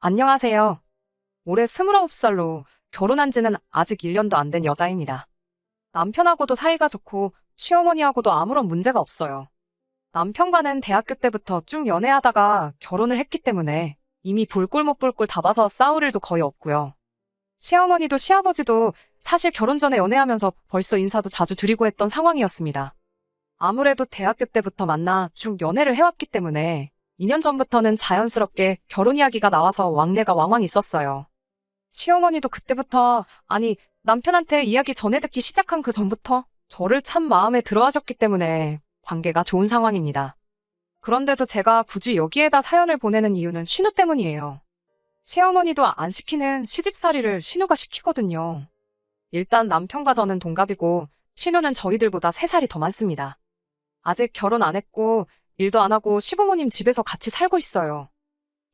안녕하세요. 올해 29살로 결혼한 지는 아직 1년도 안 된 여자입니다. 남편하고도 사이가 좋고 시어머니하고도 아무런 문제가 없어요. 남편과는 대학교 때부터 쭉 연애하다가 결혼을 했기 때문에 이미 볼 꼴 못 볼 꼴 다 봐서 싸울 일도 거의 없고요. 시어머니도 시아버지도 사실 결혼 전에 연애하면서 벌써 인사도 자주 드리고 했던 상황이었습니다. 아무래도 대학교 때부터 만나 쭉 연애를 해왔기 때문에 2년 전부터는 자연스럽게 결혼 이야기가 나와서 왕래가 왕왕 있었어요. 시어머니도 그때부터, 아니, 남편한테 이야기 전해 듣기 시작한 그 전부터 저를 참 마음에 들어 하셨기 때문에 관계가 좋은 상황입니다. 그런데도 제가 굳이 여기에다 사연을 보내는 이유는 신우 때문이에요. 시어머니도 안 시키는 시집살이를 신우가 시키거든요. 일단 남편과 저는 동갑이고 신우는 저희들보다 3살이 더 많습니다. 아직 결혼 안 했고 일도 안 하고 시부모님 집에서 같이 살고 있어요.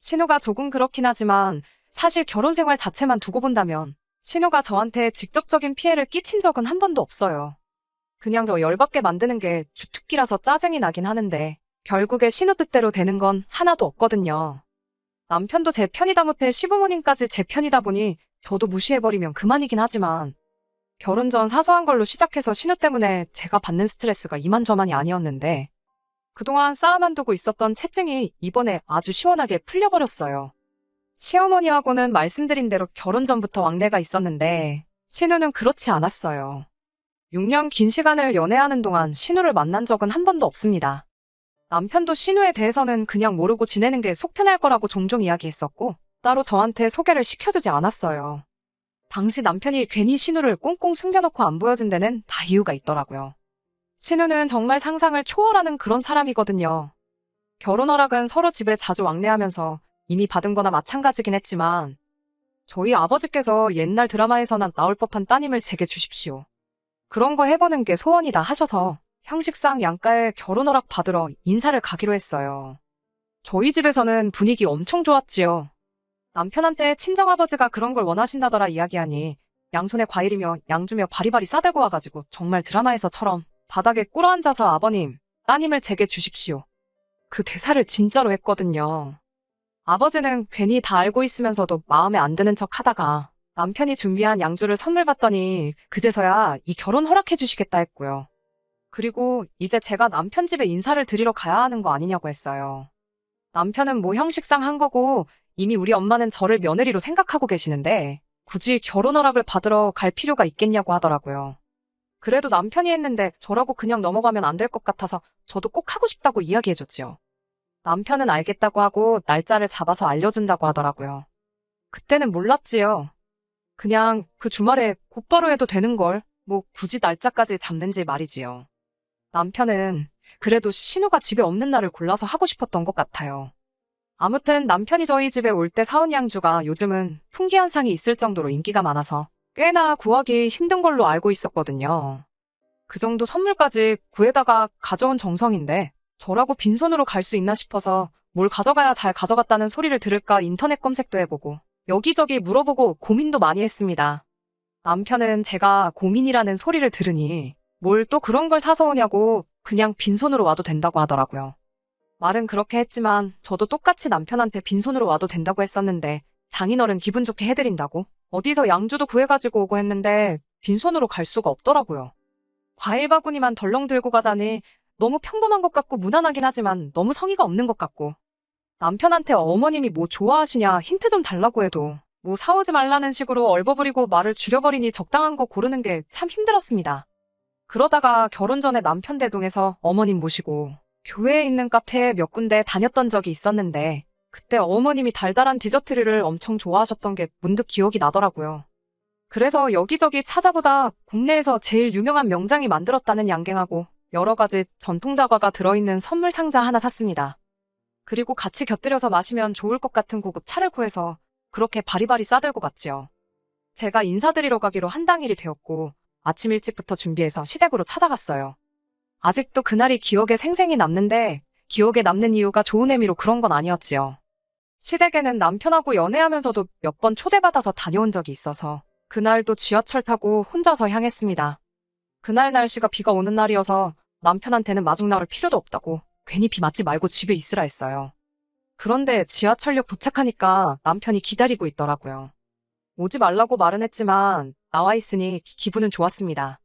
신우가 조금 그렇긴 하지만 사실 결혼 생활 자체만 두고 본다면 신우가 저한테 직접적인 피해를 끼친 적은 한 번도 없어요. 그냥 저 열받게 만드는 게 주특기라서 짜증이 나긴 하는데 결국에 신우 뜻대로 되는 건 하나도 없거든요. 남편도 제 편이다 못해 시부모님까지 제 편이다 보니 저도 무시해버리면 그만이긴 하지만 결혼 전 사소한 걸로 시작해서 신우 때문에 제가 받는 스트레스가 이만저만이 아니었는데 그동안 쌓아만 두고 있었던 채증이 이번에 아주 시원하게 풀려버렸어요. 시어머니하고는 말씀드린 대로 결혼 전부터 왕래가 있었는데 신우는 그렇지 않았어요. 6년 긴 시간을 연애하는 동안 신우를 만난 적은 한 번도 없습니다. 남편도 신우에 대해서는 그냥 모르고 지내는 게 속 편할 거라고 종종 이야기했었고 따로 저한테 소개를 시켜주지 않았어요. 당시 남편이 괜히 신우를 꽁꽁 숨겨놓고 안 보여준 데는 다 이유가 있더라고요. 신우는 정말 상상을 초월하는 그런 사람이거든요. 결혼 허락은 서로 집에 자주 왕래하면서 이미 받은 거나 마찬가지긴 했지만 저희 아버지께서 옛날 드라마에서나 나올 법한 따님을 제게 주십시오. 그런 거 해보는 게 소원이다 하셔서 형식상 양가에 결혼 허락 받으러 인사를 가기로 했어요. 저희 집에서는 분위기 엄청 좋았지요. 남편한테 친정아버지가 그런 걸 원하신다더라 이야기하니 양손에 과일이며 양주며 바리바리 싸들고 와가지고 정말 드라마에서처럼 바닥에 꿇어앉아서 아버님, 따님을 제게 주십시오. 그 대사를 진짜로 했거든요. 아버지는 괜히 다 알고 있으면서도 마음에 안 드는 척 하다가 남편이 준비한 양주를 선물 받더니 그제서야 이 결혼 허락해 주시겠다 했고요. 그리고 이제 제가 남편 집에 인사를 드리러 가야 하는 거 아니냐고 했어요. 남편은 뭐 형식상 한 거고 이미 우리 엄마는 저를 며느리로 생각하고 계시는데 굳이 결혼 허락을 받으러 갈 필요가 있겠냐고 하더라고요. 그래도 남편이 했는데 저라고 그냥 넘어가면 안 될 것 같아서 저도 꼭 하고 싶다고 이야기해줬지요. 남편은 알겠다고 하고 날짜를 잡아서 알려준다고 하더라고요. 그때는 몰랐지요. 그냥 그 주말에 곧바로 해도 되는 걸 뭐 굳이 날짜까지 잡는지 말이지요. 남편은 그래도 신우가 집에 없는 날을 골라서 하고 싶었던 것 같아요. 아무튼 남편이 저희 집에 올 때 사온 양주가 요즘은 풍기 현상이 있을 정도로 인기가 많아서 꽤나 구하기 힘든 걸로 알고 있었거든요. 그 정도 선물까지 구해다가 가져온 정성인데 저라고 빈손으로 갈 수 있나 싶어서 뭘 가져가야 잘 가져갔다는 소리를 들을까 인터넷 검색도 해보고 여기저기 물어보고 고민도 많이 했습니다. 남편은 제가 고민이라는 소리를 들으니 뭘 또 그런 걸 사서 오냐고 그냥 빈손으로 와도 된다고 하더라고요. 말은 그렇게 했지만 저도 똑같이 남편한테 빈손으로 와도 된다고 했었는데 장인어른 기분 좋게 해드린다고 어디서 양주도 구해가지고 오고 했는데 빈손으로 갈 수가 없더라고요. 과일 바구니만 덜렁 들고 가자니 너무 평범한 것 같고 무난하긴 하지만 너무 성의가 없는 것 같고 남편한테 어머님이 뭐 좋아하시냐 힌트 좀 달라고 해도 뭐 사오지 말라는 식으로 얼버무리고 말을 줄여버리니 적당한 거 고르는 게 참 힘들었습니다. 그러다가 결혼 전에 남편 대동해서 어머님 모시고 교회에 있는 카페에 몇 군데 다녔던 적이 있었는데 그때 어머님이 달달한 디저트류를 엄청 좋아하셨던 게 문득 기억이 나더라고요. 그래서 여기저기 찾아보다 국내에서 제일 유명한 명장이 만들었다는 양갱하고 여러 가지 전통 다과가 들어있는 선물 상자 하나 샀습니다. 그리고 같이 곁들여서 마시면 좋을 것 같은 고급 차를 구해서 그렇게 바리바리 싸들고 갔지요. 제가 인사드리러 가기로 한 당일이 되었고 아침 일찍부터 준비해서 시댁으로 찾아갔어요. 아직도 그날이 기억에 생생히 남는데 기억에 남는 이유가 좋은 의미로 그런 건 아니었지요. 시댁에는 남편하고 연애하면서도 몇 번 초대받아서 다녀온 적이 있어서 그날도 지하철 타고 혼자서 향했습니다. 그날 날씨가 비가 오는 날이어서 남편한테는 마중 나올 필요도 없다고 괜히 비 맞지 말고 집에 있으라 했어요. 그런데 지하철역 도착하니까 남편이 기다리고 있더라고요. 오지 말라고 말은 했지만 나와 있으니 기분은 좋았습니다.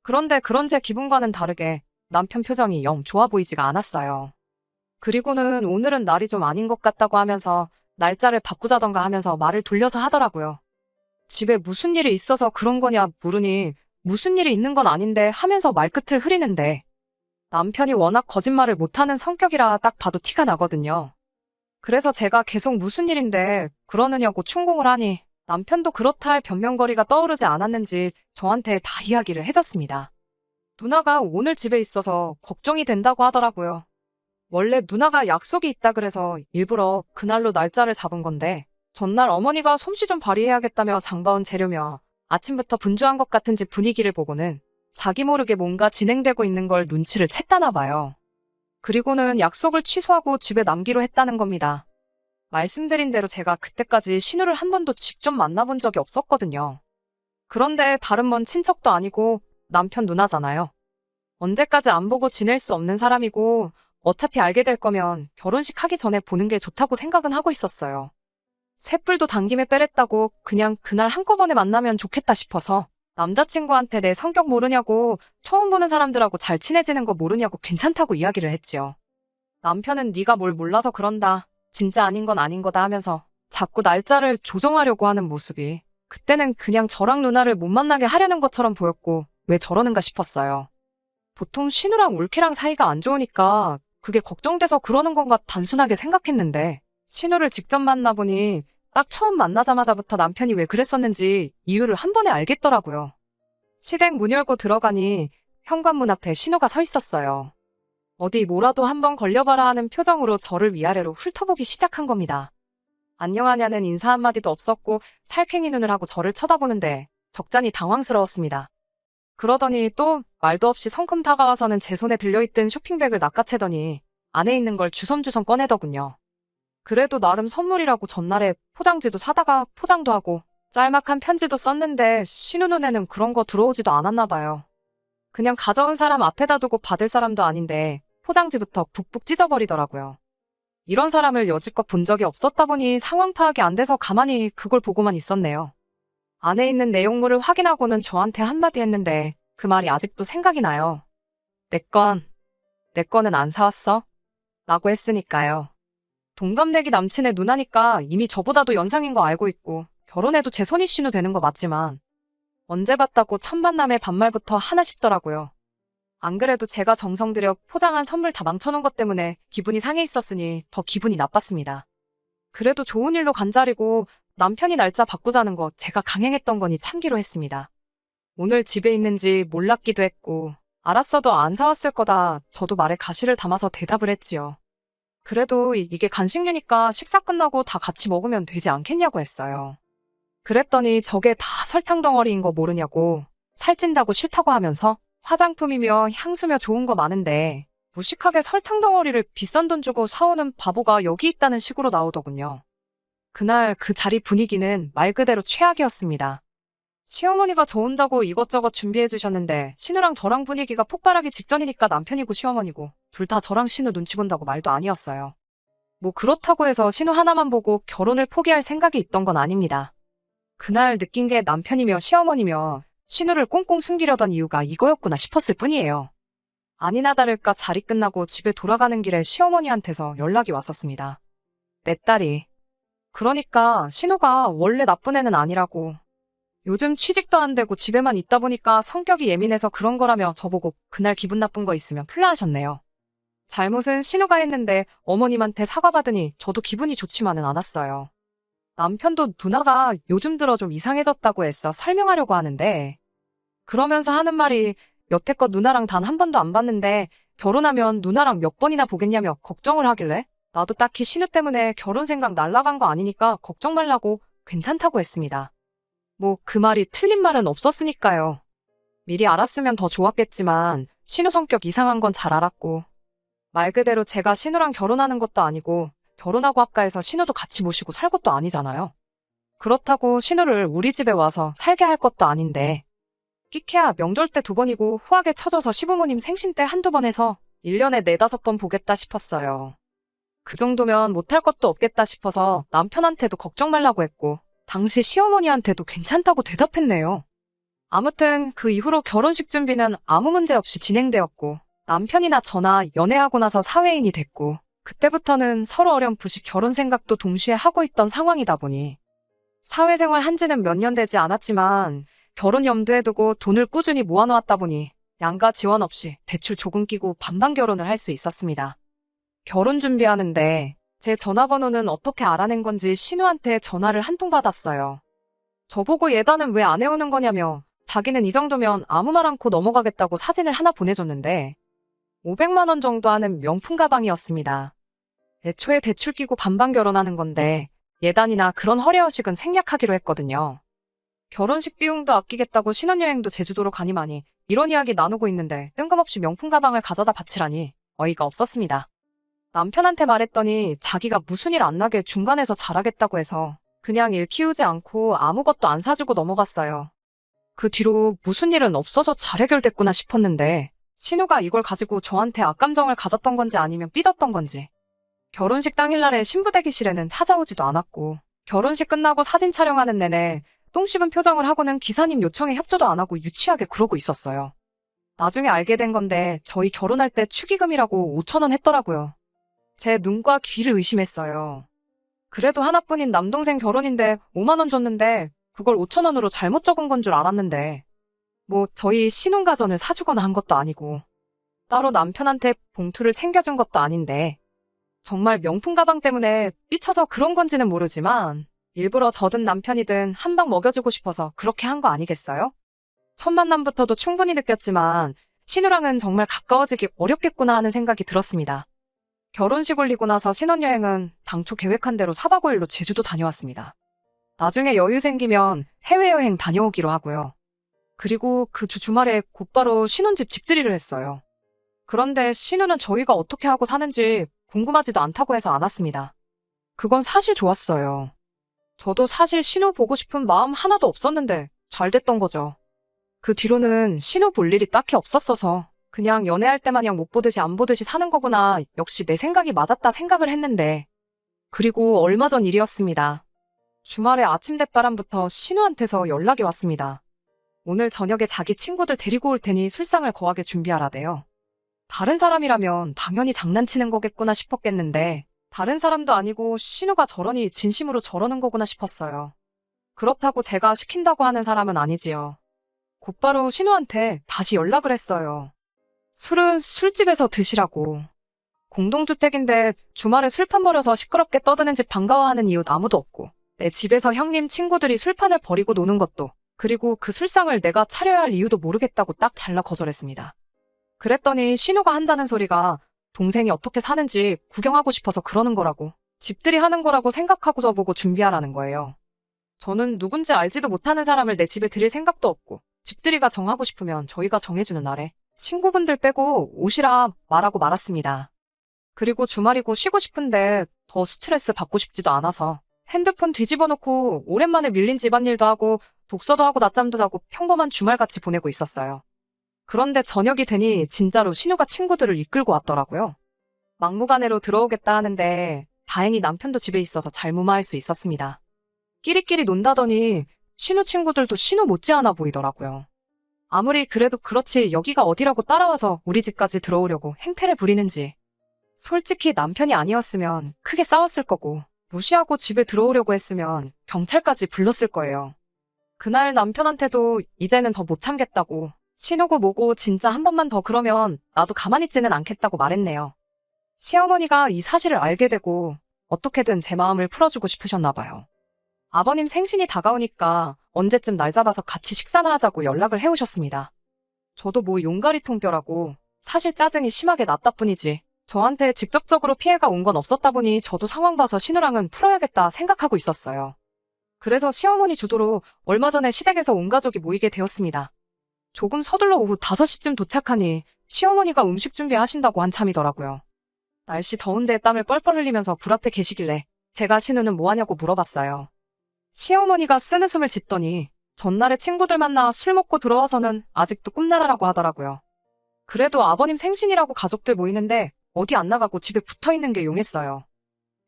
그런데 그런 제 기분과는 다르게 남편 표정이 영 좋아 보이지가 않았어요. 그리고는 오늘은 날이 좀 아닌 것 같다고 하면서 날짜를 바꾸자던가 하면서 말을 돌려서 하더라고요. 집에 무슨 일이 있어서 그런 거냐 물으니 무슨 일이 있는 건 아닌데 하면서 말끝을 흐리는데 남편이 워낙 거짓말을 못하는 성격이라 딱 봐도 티가 나거든요. 그래서 제가 계속 무슨 일인데 그러느냐고 충고를 하니 남편도 그렇다 할 변명거리가 떠오르지 않았는지 저한테 다 이야기를 해줬습니다. 누나가 오늘 집에 있어서 걱정이 된다고 하더라고요. 원래 누나가 약속이 있다 그래서 일부러 그날로 날짜를 잡은 건데 전날 어머니가 솜씨 좀 발휘해야겠다며 장봐온 재료며 아침부터 분주한 것 같은 집 분위기를 보고는 자기 모르게 뭔가 진행되고 있는 걸 눈치를 챘다나 봐요. 그리고는 약속을 취소하고 집에 남기로 했다는 겁니다. 말씀드린 대로 제가 그때까지 신우를 한 번도 직접 만나본 적이 없었거든요. 그런데 다른 먼 친척도 아니고 남편 누나잖아요. 언제까지 안 보고 지낼 수 없는 사람이고 어차피 알게 될 거면 결혼식 하기 전에 보는 게 좋다고 생각은 하고 있었어요. 쇳불도 당김에 빼랬다고 그냥 그날 한꺼번에 만나면 좋겠다 싶어서 남자친구한테 내 성격 모르냐고 처음 보는 사람들하고 잘 친해지는 거 모르냐고 괜찮다고 이야기를 했지요. 남편은 네가 뭘 몰라서 그런다. 진짜 아닌 건 아닌 거다 하면서 자꾸 날짜를 조정하려고 하는 모습이 그때는 그냥 저랑 누나를 못 만나게 하려는 것처럼 보였고 왜 저러는가 싶었어요. 보통 신우랑 올케랑 사이가 안 좋으니까 그게 걱정돼서 그러는 건가 단순하게 생각했는데 신우를 직접 만나보니 딱 처음 만나자마자부터 남편이 왜 그랬었는지 이유를 한 번에 알겠더라고요. 시댁 문 열고 들어가니 현관문 앞에 신우가 서 있었어요. 어디 뭐라도 한번 걸려봐라 하는 표정으로 저를 위아래로 훑어보기 시작한 겁니다. 안녕하냐는 인사 한마디도 없었고 살쾡이 눈을 하고 저를 쳐다보는데 적잖이 당황스러웠습니다. 그러더니 또 말도 없이 성큼 다가와서는 제 손에 들려있던 쇼핑백을 낚아채더니 안에 있는 걸 주섬주섬 꺼내더군요. 그래도 나름 선물이라고 전날에 포장지도 사다가 포장도 하고 짤막한 편지도 썼는데 신우 눈에는 그런 거 들어오지도 않았나 봐요. 그냥 가져온 사람 앞에다 두고 받을 사람도 아닌데 포장지부터 북북 찢어버리더라고요. 이런 사람을 여지껏 본 적이 없었다 보니 상황 파악이 안 돼서 가만히 그걸 보고만 있었네요. 안에 있는 내용물을 확인하고는 저한테 한마디 했는데 그 말이 아직도 생각이 나요. 내 거는 안 사왔어? 라고 했으니까요. 동갑내기 남친의 누나니까 이미 저보다도 연상인 거 알고 있고 결혼해도 제 손이 신우 되는 거 맞지만 언제 봤다고 첫 만남에 반말부터 하나 싶더라고요. 안 그래도 제가 정성 들여 포장한 선물 다 망쳐놓은 것 때문에 기분이 상해 있었으니 더 기분이 나빴습니다. 그래도 좋은 일로 간자리고 남편이 날짜 바꾸자는 거 제가 강행했던 거니 참기로 했습니다. 오늘 집에 있는지 몰랐기도 했고 알았어도 안 사왔을 거다 저도 말에 가시를 담아서 대답을 했지요. 그래도 이게 간식류니까 식사 끝나고 다 같이 먹으면 되지 않겠냐고 했어요. 그랬더니 저게 다 설탕 덩어리인 거 모르냐고 살찐다고 싫다고 하면서 화장품이며 향수며 좋은 거 많은데 무식하게 설탕 덩어리를 비싼 돈 주고 사오는 바보가 여기 있다는 식으로 나오더군요. 그날 그 자리 분위기는 말 그대로 최악이었습니다. 시어머니가 저 온다고 이것저것 준비해 주셨는데 신우랑 저랑 분위기가 폭발하기 직전이니까 남편이고 시어머니고 둘 다 저랑 신우 눈치 본다고 말도 아니었어요. 뭐 그렇다고 해서 신우 하나만 보고 결혼을 포기할 생각이 있던 건 아닙니다. 그날 느낀 게 남편이며 시어머니며 신우를 꽁꽁 숨기려던 이유가 이거였구나 싶었을 뿐이에요. 아니나 다를까 자리 끝나고 집에 돌아가는 길에 시어머니한테서 연락이 왔었습니다. 내 딸이. 그러니까 신우가 원래 나쁜 애는 아니라고. 요즘 취직도 안 되고 집에만 있다 보니까 성격이 예민해서 그런 거라며 저보고 그날 기분 나쁜 거 있으면 풀라 하셨네요. 잘못은 신우가 했는데 어머님한테 사과받으니 저도 기분이 좋지만은 않았어요. 남편도 누나가 요즘 들어 좀 이상해졌다고 애써 설명하려고 하는데 그러면서 하는 말이 여태껏 누나랑 단 한 번도 안 봤는데 결혼하면 누나랑 몇 번이나 보겠냐며 걱정을 하길래 나도 딱히 신우 때문에 결혼 생각 날라간 거 아니니까 걱정 말라고 괜찮다고 했습니다. 뭐 그 말이 틀린 말은 없었으니까요. 미리 알았으면 더 좋았겠지만 신우 성격 이상한 건 잘 알았고 말 그대로 제가 신우랑 결혼하는 것도 아니고 결혼하고 합가해서 신우도 같이 모시고 살 것도 아니잖아요. 그렇다고 신우를 우리 집에 와서 살게 할 것도 아닌데 끼케야 명절 때 2번이고 후하게 쳐져서 시부모님 생신 때 한두 번 해서 1년에 4-5번 보겠다 싶었어요. 그 정도면 못할 것도 없겠다 싶어서 남편한테도 걱정 말라고 했고, 당시 시어머니한테도 괜찮다고 대답했네요. 아무튼 그 이후로 결혼식 준비는 아무 문제 없이 진행되었고, 남편이나 저나 연애하고 나서 사회인이 됐고, 그때부터는 서로 어렴풋이 결혼 생각도 동시에 하고 있던 상황이다 보니, 사회생활 한 지는 몇 년 되지 않았지만, 결혼 염두에 두고 돈을 꾸준히 모아놓았다 보니, 양가 지원 없이 대출 조금 끼고 반반 결혼을 할 수 있었습니다. 결혼 준비하는데 제 전화번호는 어떻게 알아낸 건지 신우한테 전화를 한 통 받았어요. 저보고 예단은 왜 안 해오는 거냐며 자기는 이 정도면 아무 말 않고 넘어가겠다고 사진을 하나 보내줬는데 500만 원 정도 하는 명품 가방이었습니다. 애초에 대출 끼고 반반 결혼하는 건데 예단이나 그런 허례허식은 생략하기로 했거든요. 결혼식 비용도 아끼겠다고 신혼여행도 제주도로 가니마니 이런 이야기 나누고 있는데 뜬금없이 명품 가방을 가져다 바치라니 어이가 없었습니다. 남편한테 말했더니 자기가 무슨 일 안 나게 중간에서 잘하겠다고 해서 그냥 일 키우지 않고 아무것도 안 사주고 넘어갔어요. 그 뒤로 무슨 일은 없어서 잘 해결됐구나 싶었는데 신우가 이걸 가지고 저한테 악감정을 가졌던 건지 아니면 삐졌던 건지 결혼식 당일날에 신부 대기실에는 찾아오지도 않았고 결혼식 끝나고 사진 촬영하는 내내 똥 씹은 표정을 하고는 기사님 요청에 협조도 안 하고 유치하게 그러고 있었어요. 나중에 알게 된 건데 저희 결혼할 때 축의금이라고 5천 원 했더라고요. 제 눈과 귀를 의심했어요. 그래도 하나뿐인 남동생 결혼인데 5만 원 줬는데 그걸 5천 원으로 잘못 적은 건 줄 알았는데 뭐 저희 신혼가전을 사주거나 한 것도 아니고 따로 남편한테 봉투를 챙겨준 것도 아닌데 정말 명품 가방 때문에 삐쳐서 그런 건지는 모르지만 일부러 저든 남편이든 한 방 먹여주고 싶어서 그렇게 한 거 아니겠어요? 첫 만남부터도 충분히 느꼈지만 신우랑은 정말 가까워지기 어렵겠구나 하는 생각이 들었습니다. 결혼식 올리고 나서 신혼여행은 당초 계획한 대로 4박 5일로 제주도 다녀왔습니다. 나중에 여유 생기면 해외여행 다녀오기로 하고요. 그리고 그 주 주말에 곧바로 신혼집 집들이를 했어요. 그런데 신우는 저희가 어떻게 하고 사는지 궁금하지도 않다고 해서 안 왔습니다. 그건 사실 좋았어요. 저도 사실 신우 보고 싶은 마음 하나도 없었는데 잘 됐던 거죠. 그 뒤로는 신우 볼 일이 딱히 없었어서 그냥 연애할 때 마냥 못 보듯이 안 보듯이 사는 거구나 역시 내 생각이 맞았다 생각을 했는데 그리고 얼마 전 일이었습니다. 주말에 아침 대바람부터 신우한테서 연락이 왔습니다. 오늘 저녁에 자기 친구들 데리고 올 테니 술상을 거하게 준비하라대요. 다른 사람이라면 당연히 장난치는 거겠구나 싶었겠는데 다른 사람도 아니고 신우가 저러니 진심으로 저러는 거구나 싶었어요. 그렇다고 제가 시킨다고 하는 사람은 아니지요. 곧바로 신우한테 다시 연락을 했어요. 술은 술집에서 드시라고. 공동주택인데 주말에 술판 벌여서 시끄럽게 떠드는 집 반가워하는 이웃 아무도 없고 내 집에서 형님 친구들이 술판을 버리고 노는 것도 그리고 그 술상을 내가 차려야 할 이유도 모르겠다고 딱 잘라 거절했습니다. 그랬더니 신우가 한다는 소리가 동생이 어떻게 사는지 구경하고 싶어서 그러는 거라고 집들이 하는 거라고 생각하고 저보고 준비하라는 거예요. 저는 누군지 알지도 못하는 사람을 내 집에 들일 생각도 없고 집들이가 정하고 싶으면 저희가 정해주는 날에 친구분들 빼고 오시라 말하고 말았습니다. 그리고 주말이고 쉬고 싶은데 더 스트레스 받고 싶지도 않아서 핸드폰 뒤집어 놓고 오랜만에 밀린 집안일도 하고 독서도 하고 낮잠도 자고 평범한 주말같이 보내고 있었어요. 그런데 저녁이 되니 진짜로 신우가 친구들을 이끌고 왔더라고요. 막무가내로 들어오겠다 하는데 다행히 남편도 집에 있어서 잘 무마할 수 있었습니다. 끼리끼리 논다더니 신우 친구들도 신우 못지않아 보이더라고요. 아무리 그래도 그렇지 여기가 어디라고 따라와서 우리 집까지 들어오려고 행패를 부리는지. 솔직히 남편이 아니었으면 크게 싸웠을 거고 무시하고 집에 들어오려고 했으면 경찰까지 불렀을 거예요. 그날 남편한테도 이제는 더 못 참겠다고 신우고 뭐고 진짜 한 번만 더 그러면 나도 가만히 있지는 않겠다고 말했네요. 시어머니가 이 사실을 알게 되고 어떻게든 제 마음을 풀어주고 싶으셨나 봐요. 아버님 생신이 다가오니까 언제쯤 날 잡아서 같이 식사나 하자고 연락을 해오셨습니다. 저도 뭐 용가리통뼈라고 사실 짜증이 심하게 났다 뿐이지 저한테 직접적으로 피해가 온 건 없었다 보니 저도 상황 봐서 신우랑은 풀어야겠다 생각하고 있었어요. 그래서 시어머니 주도로 얼마 전에 시댁에서 온 가족이 모이게 되었습니다. 조금 서둘러 오후 5시쯤 도착하니 시어머니가 음식 준비하신다고 한참이더라고요. 날씨 더운데 땀을 뻘뻘 흘리면서 불 앞에 계시길래 제가 신우는 뭐하냐고 물어봤어요. 시어머니가 쓴웃음을 짓더니 전날에 친구들 만나 술 먹고 들어와서는 아직도 꿈나라라고 하더라고요. 그래도 아버님 생신이라고 가족들 모이는데 어디 안 나가고 집에 붙어있는 게 용했어요.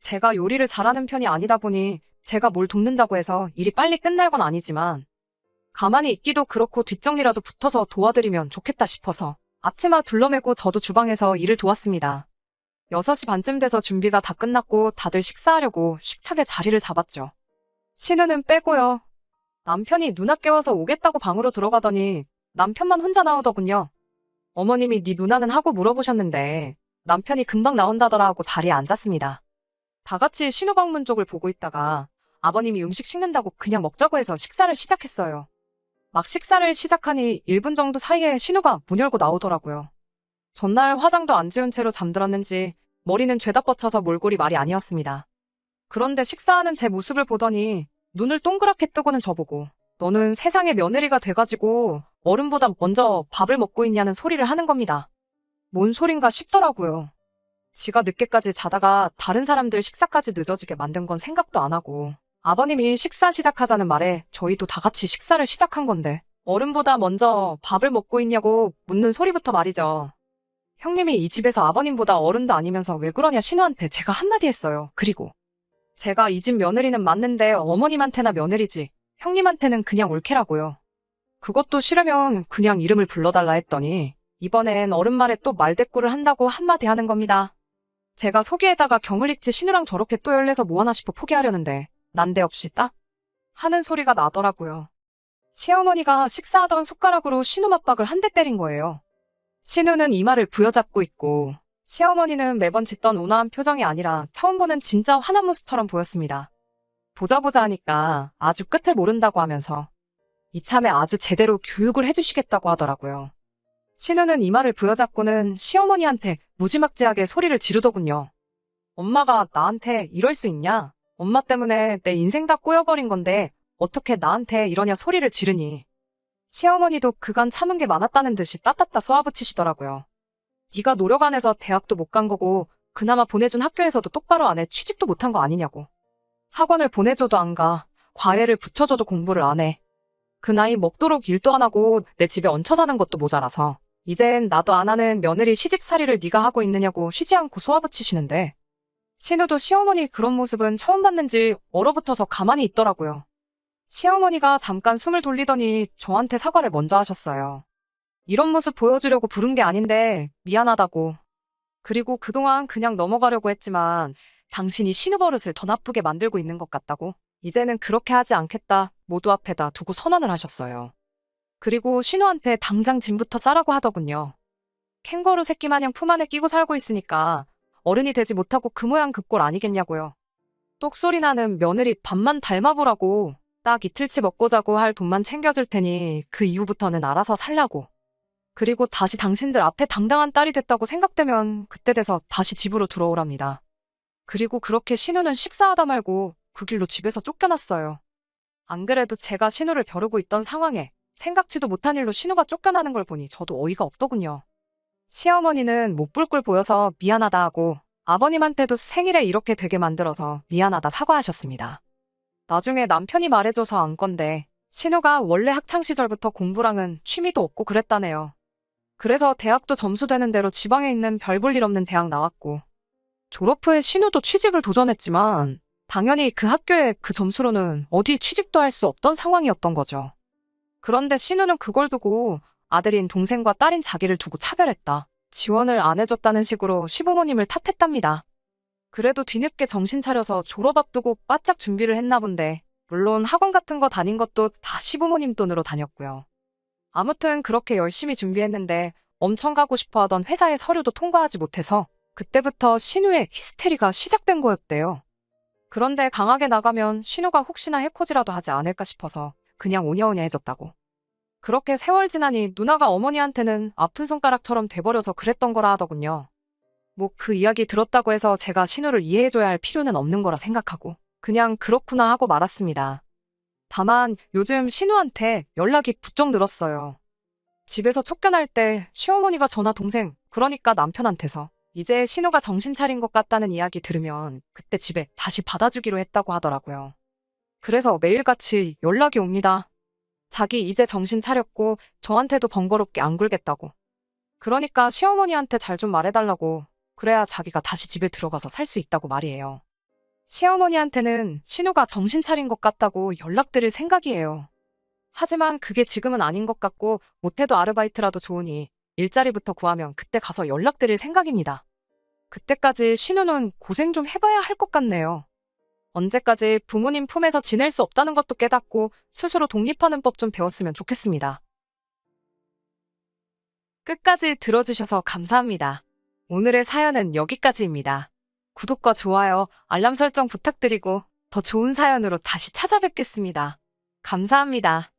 제가 요리를 잘하는 편이 아니다 보니 제가 뭘 돕는다고 해서 일이 빨리 끝날 건 아니지만 가만히 있기도 그렇고 뒷정리라도 붙어서 도와드리면 좋겠다 싶어서 앞치마 둘러매고 저도 주방에서 일을 도왔습니다. 6시 반쯤 돼서 준비가 다 끝났고 다들 식사하려고 식탁에 자리를 잡았죠. 신우는 빼고요. 남편이 누나 깨워서 오겠다고 방으로 들어가더니 남편만 혼자 나오더군요. 어머님이 네 누나는 하고 물어보셨는데 남편이 금방 나온다더라 하고 자리에 앉았습니다. 다 같이 신우 방문 쪽을 보고 있다가 아버님이 음식 식는다고 그냥 먹자고 해서 식사를 시작했어요. 막 식사를 시작하니 1분 정도 사이에 신우가 문 열고 나오더라고요. 전날 화장도 안 지운 채로 잠들었는지 머리는 죄다 뻗쳐서 몰골이 말이 아니었습니다. 그런데 식사하는 제 모습을 보더니 눈을 동그랗게 뜨고는 저보고 너는 세상의 며느리가 돼가지고 어른보다 먼저 밥을 먹고 있냐는 소리를 하는 겁니다. 뭔 소린가 싶더라고요. 지가 늦게까지 자다가 다른 사람들 식사까지 늦어지게 만든 건 생각도 안 하고 아버님이 식사 시작하자는 말에 저희도 다 같이 식사를 시작한 건데 어른보다 먼저 밥을 먹고 있냐고 묻는 소리부터 말이죠. 형님이 이 집에서 아버님보다 어른도 아니면서 왜 그러냐 신우한테 제가 한마디 했어요. 그리고 제가 이 집 며느리는 맞는데 어머님한테나 며느리지 형님한테는 그냥 올케라고요. 그것도 싫으면 그냥 이름을 불러달라 했더니 이번엔 어른 말에 또 말대꾸를 한다고 한마디 하는 겁니다. 제가 속이에다가 경을 읽지 신우랑 저렇게 또 열내서 뭐하나 싶어 포기하려는데 난데없이 딱 하는 소리가 나더라고요. 시어머니가 식사하던 숟가락으로 신우 맞박을 한 대 때린 거예요. 신우는 이마를 부여잡고 있고 시어머니는 매번 짓던 온화한 표정이 아니라 처음 보는 진짜 화난 모습처럼 보였습니다. 보자 하니까 아주 끝을 모른다고 하면서 이참에 아주 제대로 교육을 해주시겠다고 하더라고요. 신우는 이마를 부여잡고는 시어머니한테 무지막지하게 소리를 지르더군요. 엄마가 나한테 이럴 수 있냐? 엄마 때문에 내 인생 다 꼬여버린 건데 어떻게 나한테 이러냐 소리를 지르니. 시어머니도 그간 참은 게 많았다는 듯이 따따따 쏘아붙이시더라고요. 네가 노력 안 해서 대학도 못 간 거고 그나마 보내준 학교에서도 똑바로 안 해 취직도 못한 거 아니냐고. 학원을 보내줘도 안 가. 과외를 붙여줘도 공부를 안 해. 그 나이 먹도록 일도 안 하고 내 집에 얹혀 사는 것도 모자라서 이젠 나도 안 하는 며느리 시집살이를 네가 하고 있느냐고 쉬지 않고 쏘아붙이시는데 신우도 시어머니 그런 모습은 처음 봤는지 얼어붙어서 가만히 있더라고요. 시어머니가 잠깐 숨을 돌리더니 저한테 사과를 먼저 하셨어요. 이런 모습 보여주려고 부른 게 아닌데 미안하다고. 그리고 그동안 그냥 넘어가려고 했지만 당신이 신우 버릇을 더 나쁘게 만들고 있는 것 같다고. 이제는 그렇게 하지 않겠다 모두 앞에다 두고 선언을 하셨어요. 그리고 신우한테 당장 짐부터 싸라고 하더군요. 캥거루 새끼 마냥 품 안에 끼고 살고 있으니까 어른이 되지 못하고 그 모양 그 꼴 아니겠냐고요. 똑소리 나는 며느리 밥만 닮아보라고. 딱 이틀치 먹고 자고 할 돈만 챙겨줄 테니 그 이후부터는 알아서 살라고. 그리고 다시 당신들 앞에 당당한 딸이 됐다고 생각되면 그때 돼서 다시 집으로 들어오랍니다. 그리고 그렇게 신우는 식사하다 말고 그 길로 집에서 쫓겨났어요. 안 그래도 제가 신우를 벼르고 있던 상황에 생각지도 못한 일로 신우가 쫓겨나는 걸 보니 저도 어이가 없더군요. 시어머니는 못 볼 꼴 보여서 미안하다 하고 아버님한테도 생일에 이렇게 되게 만들어서 미안하다 사과하셨습니다. 나중에 남편이 말해줘서 안 건데 신우가 원래 학창시절부터 공부랑은 취미도 없고 그랬다네요. 그래서 대학도 점수 되는 대로 지방에 있는 별 볼 일 없는 대학 나왔고 졸업 후에 신우도 취직을 도전했지만 당연히 그 학교에 그 점수로는 어디 취직도 할 수 없던 상황이었던 거죠. 그런데 신우는 그걸 두고 아들인 동생과 딸인 자기를 두고 차별했다. 지원을 안 해줬다는 식으로 시부모님을 탓했답니다. 그래도 뒤늦게 정신 차려서 졸업 앞두고 바짝 준비를 했나 본데 물론 학원 같은 거 다닌 것도 다 시부모님 돈으로 다녔고요. 아무튼 그렇게 열심히 준비했는데 엄청 가고 싶어 하던 회사의 서류도 통과하지 못해서 그때부터 신우의 히스테리가 시작된 거였대요. 그런데 강하게 나가면 신우가 혹시나 해코지라도 하지 않을까 싶어서 그냥 오냐오냐해졌다고. 그렇게 세월 지나니 누나가 어머니한테는 아픈 손가락처럼 돼버려서 그랬던 거라 하더군요. 뭐 그 이야기 들었다고 해서 제가 신우를 이해해줘야 할 필요는 없는 거라 생각하고 그냥 그렇구나 하고 말았습니다. 다만 요즘 신우한테 연락이 부쩍 늘었어요. 집에서 쫓겨날 때 시어머니가 저나 동생, 그러니까 남편한테서 이제 신우가 정신 차린 것 같다는 이야기 들으면 그때 집에 다시 받아주기로 했다고 하더라고요. 그래서 매일같이 연락이 옵니다. 자기 이제 정신 차렸고 저한테도 번거롭게 안 굴겠다고. 그러니까 시어머니한테 잘 좀 말해달라고. 그래야 자기가 다시 집에 들어가서 살 수 있다고 말이에요. 시어머니한테는 신우가 정신 차린 것 같다고 연락드릴 생각이에요. 하지만 그게 지금은 아닌 것 같고 못해도 아르바이트라도 좋으니 일자리부터 구하면 그때 가서 연락드릴 생각입니다. 그때까지 신우는 고생 좀 해봐야 할 것 같네요. 언제까지 부모님 품에서 지낼 수 없다는 것도 깨닫고 스스로 독립하는 법 좀 배웠으면 좋겠습니다. 끝까지 들어주셔서 감사합니다. 오늘의 사연은 여기까지입니다. 구독과 좋아요, 알람 설정 부탁드리고 더 좋은 사연으로 다시 찾아뵙겠습니다. 감사합니다.